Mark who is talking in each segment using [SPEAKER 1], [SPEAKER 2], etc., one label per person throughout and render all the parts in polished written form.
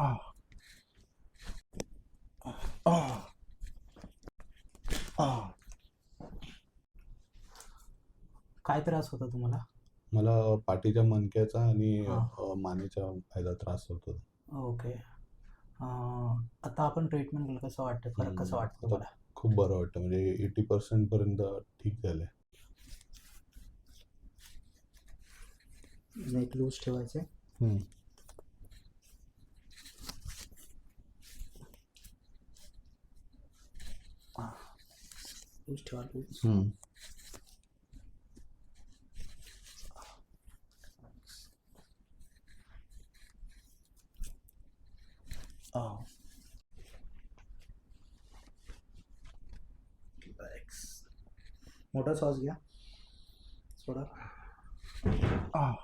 [SPEAKER 1] आ, आ, आ. काय त्रास होता तुम्हाला?
[SPEAKER 2] मला पाठीच्या मणक्याचा आणि
[SPEAKER 1] हां.
[SPEAKER 2] मानेच्या फायदा त्रास होतो.
[SPEAKER 1] ओके. आता आपण ट्रीटमेंट केलं, कसं वाटतं? फरक कसा वाटतो
[SPEAKER 2] आता
[SPEAKER 1] तुम्हाला?
[SPEAKER 2] खूप बरं वाटतं, म्हणजे 80% पर्यंत ठीक झालंय.
[SPEAKER 1] नेक लूज ठेवायचे.
[SPEAKER 2] हम्म.
[SPEAKER 1] लूज ठेवा, लूज.
[SPEAKER 2] हम्म.
[SPEAKER 1] रिलॅक्स. मोठा श्वास घ्या. सोडा. आव.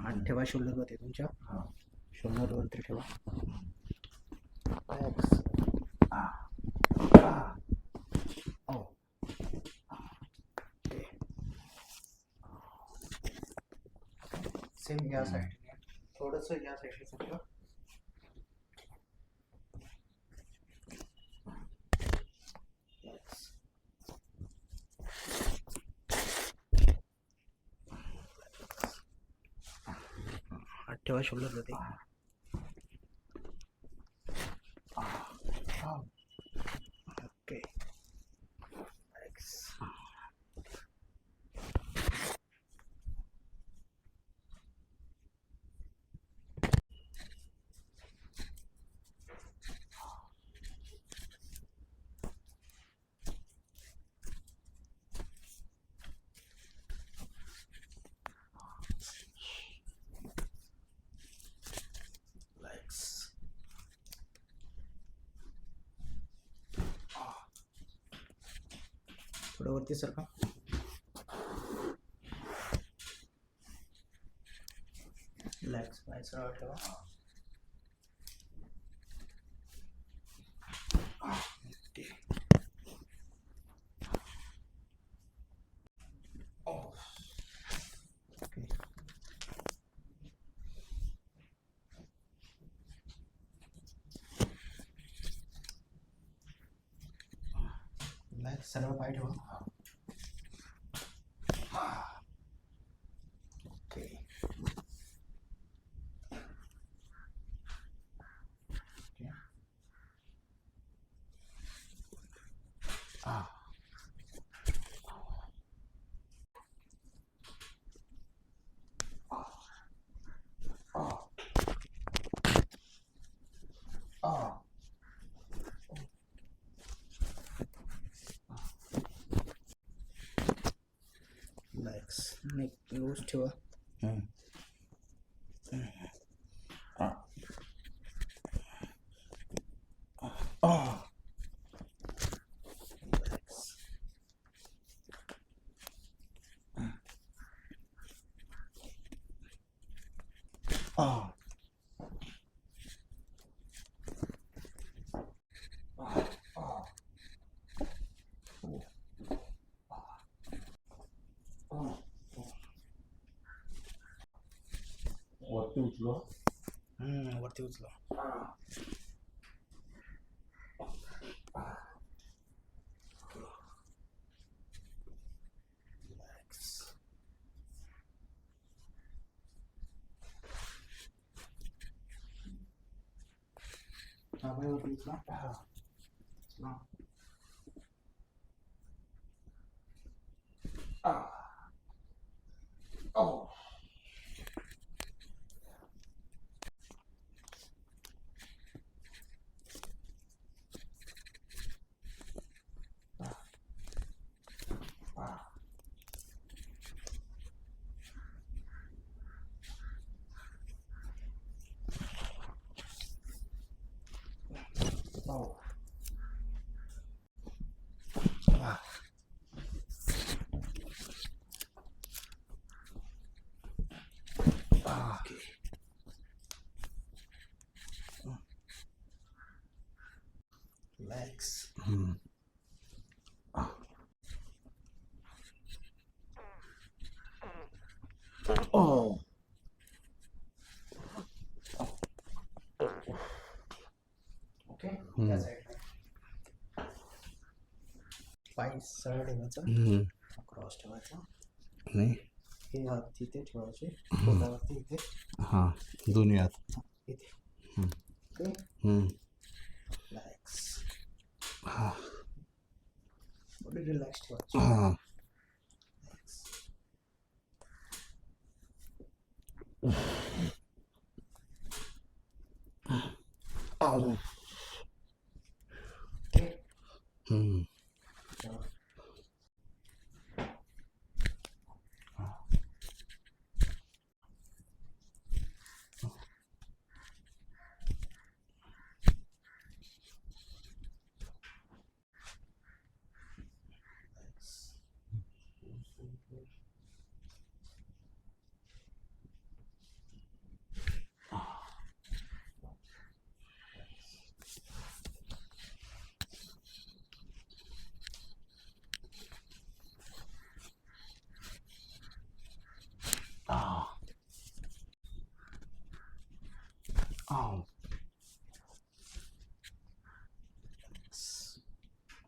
[SPEAKER 1] हात ठेवा शोल्डरवरती तुमच्या. शोल्डरवरती ठेवा. सेम या साईडने, थोडंसं या साईडने समजा. हात ठेवा शोल्डरवरती. ओके. थोडं वरती सरका. रिलॅक्स. पाय सरळ ठेवा. ओके. ओके. रिलॅक्स. सरळ पाय ठेवा. ओके. रिलॅक्स. नेक लूज ठेवा.
[SPEAKER 2] वरती उचलो.
[SPEAKER 1] वरती उचला. डाव्यावर उचला. उचला. Relax. Oh. Okay. त्या साईडला पाय सरळ ठेवायचा, क्रॉस ठेवायचा,
[SPEAKER 2] नाही
[SPEAKER 1] हे हात तिथे ठेवायचे, पोटावरती इथे,
[SPEAKER 2] हां दोन्ही हात
[SPEAKER 1] इथे.
[SPEAKER 2] हम्म.
[SPEAKER 1] ओके. रिलॅक्स.
[SPEAKER 2] हां
[SPEAKER 1] थोडी रिलॅक्स ठेवायची.
[SPEAKER 2] हां
[SPEAKER 1] रिलॅक्स. ओके. ठेवा.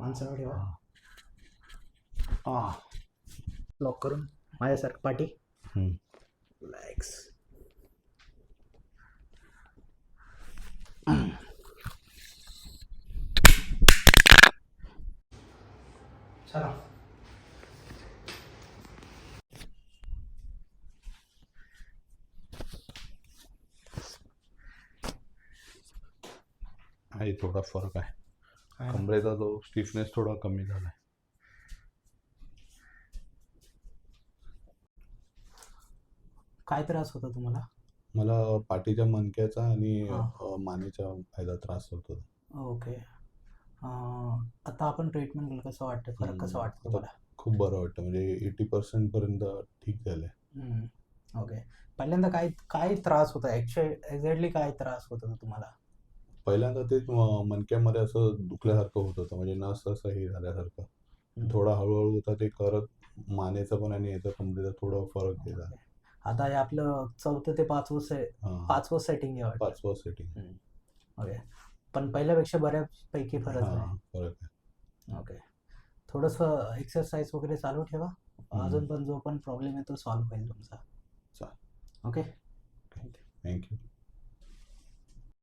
[SPEAKER 1] माणसावर ठेवा. लॉक करून माझ्यासारखं पाठी. रिलॅक्स. चला.
[SPEAKER 2] आहे थोडा फरक आहे.
[SPEAKER 1] आहे ना?
[SPEAKER 2] कमरेचा तो स्टिफनेस थोडा कमी झाला आहे.
[SPEAKER 1] काय त्रास होता तुम्हाला?
[SPEAKER 2] मला पाठीच्या मणक्याचा आणि
[SPEAKER 1] हां.
[SPEAKER 2] मानेचा फायदा त्रास होतो.
[SPEAKER 1] ओके. आता आपण ट्रीटमेंट केलं, कसं वाटतं? फरक कसा वाटतो
[SPEAKER 2] आता
[SPEAKER 1] तुम्हाला?
[SPEAKER 2] खूप बरं वाटतं, म्हणजे 80% पर्यंत ठीक झालंय.
[SPEAKER 1] ओके. पहिल्यांदा काय काय त्रास होता? एक्झॅक्टली काय त्रास होत होता तुम्हाला?
[SPEAKER 2] पहिल्यांदा तेच मणक्यामध्ये असं दुखल्यासारखं होत होतं, म्हणजे नस असं हे झाल्यासारखं. थोडा हळूहळू होता ते करत, मानेचा पण आणि याचा कमरेचा थोडा फरक हे झाला.
[SPEAKER 1] आता हे आपलं 4th ते 5वं
[SPEAKER 2] हां
[SPEAKER 1] 5वं सेटिंग आहे वाटतं.
[SPEAKER 2] 5वं सेटिंग.
[SPEAKER 1] ओके. पण पहिल्यापेक्षा बऱ्यापैकी फरक आहे.
[SPEAKER 2] हां फरक आहे.
[SPEAKER 1] ओके. थोडंसं एक्सरसाइज वगैरे चालू ठेवा. अजून पण जो पण प्रॉब्लेम आहे तो सॉल्व्ह होईल तुमचा.
[SPEAKER 2] चालेल.
[SPEAKER 1] ओके.
[SPEAKER 2] थँक्यू.